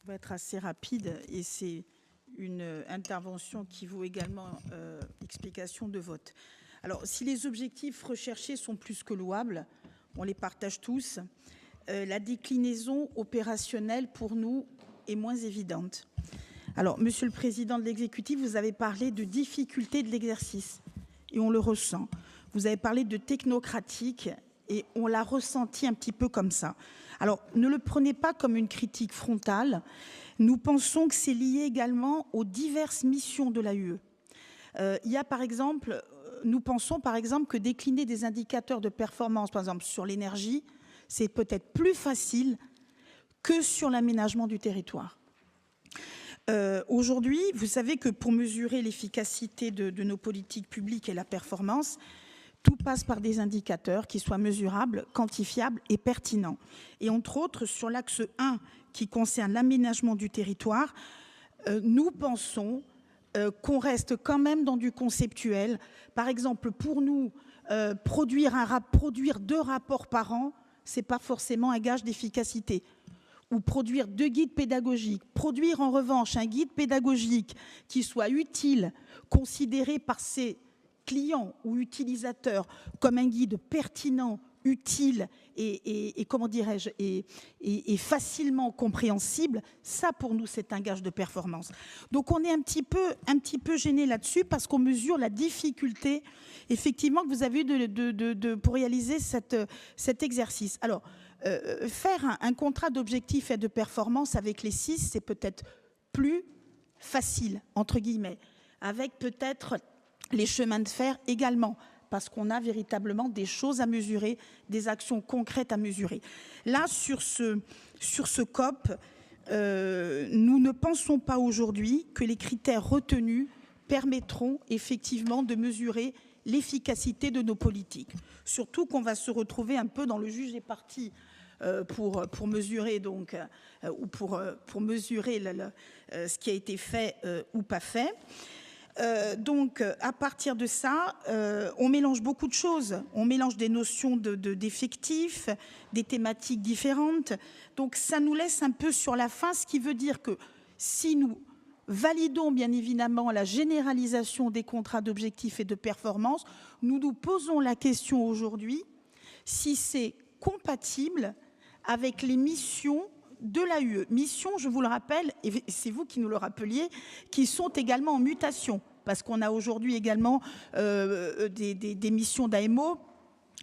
va être assez rapide et c'est une intervention qui vaut également explication de vote. Alors, si les objectifs recherchés sont plus que louables, on les partage tous, la déclinaison opérationnelle pour nous est moins évidente. Alors, Monsieur le Président de l'exécutif, vous avez parlé de difficulté de l'exercice et on le ressent. Vous avez parlé de technocratique et on l'a ressenti un petit peu comme ça. Alors, ne le prenez pas comme une critique frontale. Nous pensons que c'est lié également aux diverses missions de l'AUE. Il y a par exemple, nous pensons par exemple que décliner des indicateurs de performance, par exemple sur l'énergie, c'est peut-être plus facile que sur l'aménagement du territoire. Aujourd'hui, vous savez que pour mesurer l'efficacité de nos politiques publiques et la performance, tout passe par des indicateurs qui soient mesurables, quantifiables et pertinents. Et entre autres, sur l'axe 1 qui concerne l'aménagement du territoire, nous pensons qu'on reste quand même dans du conceptuel. Par exemple, pour nous, produire 2 rapports par an, ce n'est pas forcément un gage d'efficacité. Ou produire 2 guides pédagogiques. Produire en revanche un guide pédagogique qui soit utile, considéré par ses clients ou utilisateurs comme un guide pertinent, utile et comment dirais-je, et facilement compréhensible, ça pour nous c'est un gage de performance. Donc on est un petit peu gêné là-dessus parce qu'on mesure la difficulté effectivement que vous avez pour réaliser cet exercice. Alors, faire un contrat d'objectifs et de performance avec les 6, c'est peut-être plus facile, entre guillemets, avec peut-être les chemins de fer également, parce qu'on a véritablement des choses à mesurer, des actions concrètes à mesurer. Là, sur ce COP, nous ne pensons pas aujourd'hui que les critères retenus permettront effectivement de mesurer l'efficacité de nos politiques. Surtout qu'on va se retrouver un peu dans le juge et partie pour mesurer donc ou pour mesurer ce qui a été fait ou pas fait. Donc, à partir de ça, on mélange beaucoup de choses. On mélange des notions d'effectifs, des thématiques différentes. Donc, ça nous laisse un peu sur la fin, ce qui veut dire que si nous validons bien évidemment la généralisation des contrats d'objectifs et de performance, nous nous posons la question aujourd'hui si c'est compatible avec les missions de l'AUE. Missions, je vous le rappelle, et c'est vous qui nous le rappeliez, qui sont également en mutation, parce qu'on a aujourd'hui également des missions d'AMO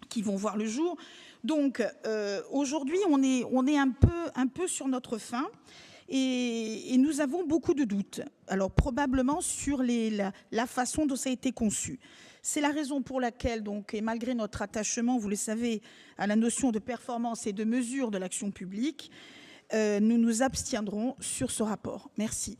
qui vont voir le jour. Donc aujourd'hui, on est un peu sur notre faim et nous avons beaucoup de doutes. Alors probablement sur la façon dont ça a été conçu. C'est la raison pour laquelle, donc, et malgré notre attachement, vous le savez, à la notion de performance et de mesure de l'action publique, nous nous abstiendrons sur ce rapport. Merci.